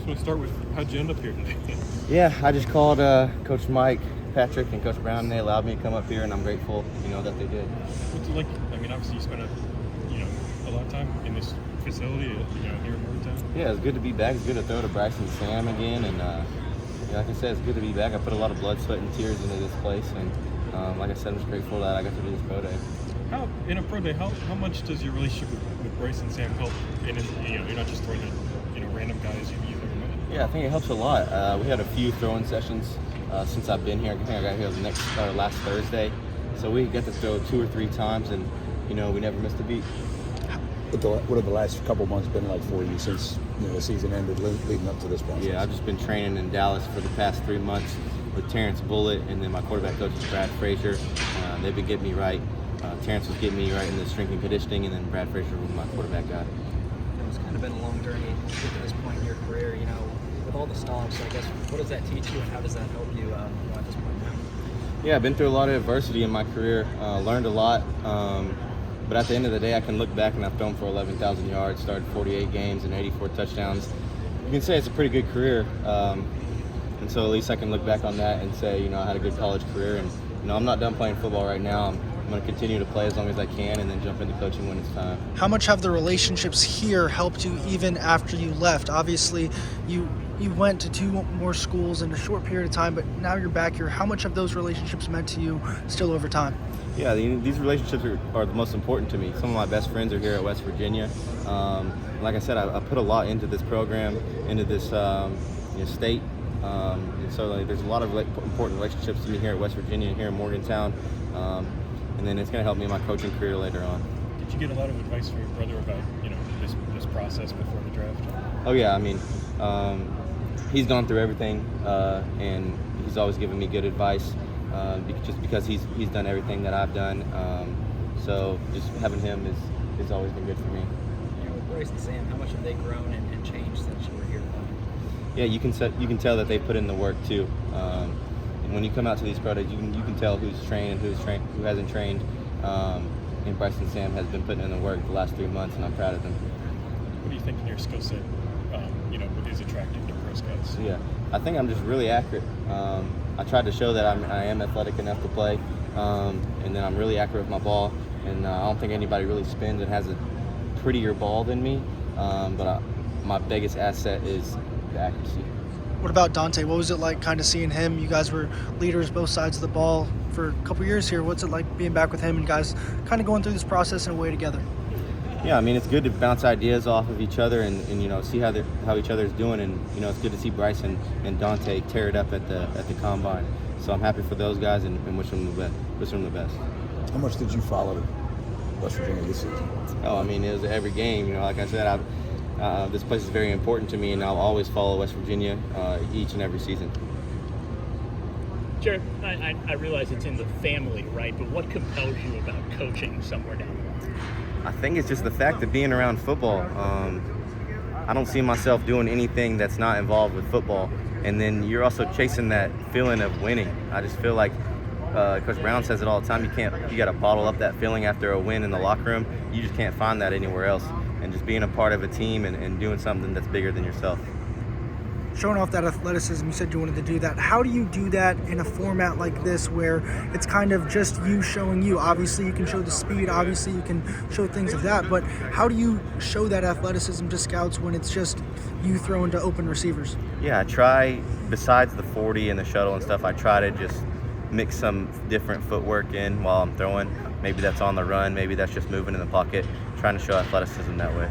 just want to start with, how'd you end up here today? Yeah, I just called Coach Mike, Patrick, and Coach Brown, and they allowed me to come up here, and I'm grateful, that they did. What's it like? I mean, obviously you spent a lot of time in this facility, here in Morgantown. Yeah, it's good to be back. It's good to throw to Bryson and Sam again, and like I said, it's good to be back. I put a lot of blood, sweat, and tears into this place, and like I said, I'm just grateful that I got to do this pro day. In a pro day, how much does your relationship with Bryce and Sam help? And you're not just throwing to random guys you've never met. Yeah, I think it helps a lot. We had a few throwing sessions since I've been here. I think I got here last Thursday, so we get to throw 2 or 3 times, and we never missed a beat. What have the last couple months been like for you since the season ended, leading up to this process? Yeah, I've just been training in Dallas for the past 3 months with Terrence Bullitt, and then my quarterback coach is Brad Frazier. They've been getting me right. Terrence was getting me right in the strength and conditioning, and then Brad Frazier was my quarterback guy. It's kind of been a long journey to get to this point in your career. With all the stops, I guess, what does that teach you, and how does that help you at this point now? Yeah, I've been through a lot of adversity in my career, learned a lot. But at the end of the day, I can look back and I've thrown for 11,000 yards, started 48 games and 84 touchdowns. You can say it's a pretty good career. And so at least I can look back on that and say, I had a good college career. And, I'm not done playing football right now. I'm going to continue to play as long as I can and then jump into coaching when it's time. How much have the relationships here helped you even after you left? Obviously, you went to 2 more schools in a short period of time, but now you're back here. How much have those relationships meant to you still over time? Yeah, these relationships are the most important to me. Some of my best friends are here at West Virginia. Like I said, I put a lot into this program, into this state. And so there's a lot of important relationships to me here at West Virginia and here in Morgantown. And then it's going to help me in my coaching career later on. Did you get a lot of advice from your brother about this process before the draft? Oh yeah, I mean, he's gone through everything, and he's always given me good advice. Just because he's done everything that I've done, so just having him is always been good for me. With Bryce and Sam, how much have they grown and changed since you were here? Yeah, you can tell that they put in the work too. And when you come out to these pro days, you can tell who's trained and who hasn't trained. And Bryce and Sam has been putting in the work the last 3 months, and I'm proud of them. What do you think in your skill set, is attractive to pro scouts? Yeah, I think I'm just really accurate. I tried to show that I am athletic enough to play, and then I'm really accurate with my ball. And I don't think anybody really spins and has a prettier ball than me. But my biggest asset is the accuracy. What about Dante? What was it like kind of seeing him? You guys were leaders both sides of the ball for a couple years here. What's it like being back with him and guys kind of going through this process in a way together? Yeah, I mean, it's good to bounce ideas off of each other and see how each other's doing, and it's good to see Bryce and Dante tear it up at the combine. So I'm happy for those guys and wish them the best. How much did you follow West Virginia this season? Oh, I mean, it was every game. Like I said, this place is very important to me, and I'll always follow West Virginia each and every season. Jarret, I realize it's in the family, right? But what compels you about coaching somewhere down the line? I think it's just the fact of being around football. I don't see myself doing anything that's not involved with football. And then you're also chasing that feeling of winning. I just feel like Coach Brown says it all the time. You got to bottle up that feeling after a win in the locker room. You just can't find that anywhere else. And just being a part of a team and doing something that's bigger than yourself. Showing off that athleticism, you said you wanted to do that. How do you do that in a format like this where it's kind of just you showing you? Obviously, you can show the speed. Obviously, you can show things of that. But how do you show that athleticism to scouts when it's just you throwing to open receivers? Yeah, I try, besides the 40 and the shuttle and stuff, I try to just mix some different footwork in while I'm throwing. Maybe that's on the run. Maybe that's just moving in the pocket, trying to show athleticism that way.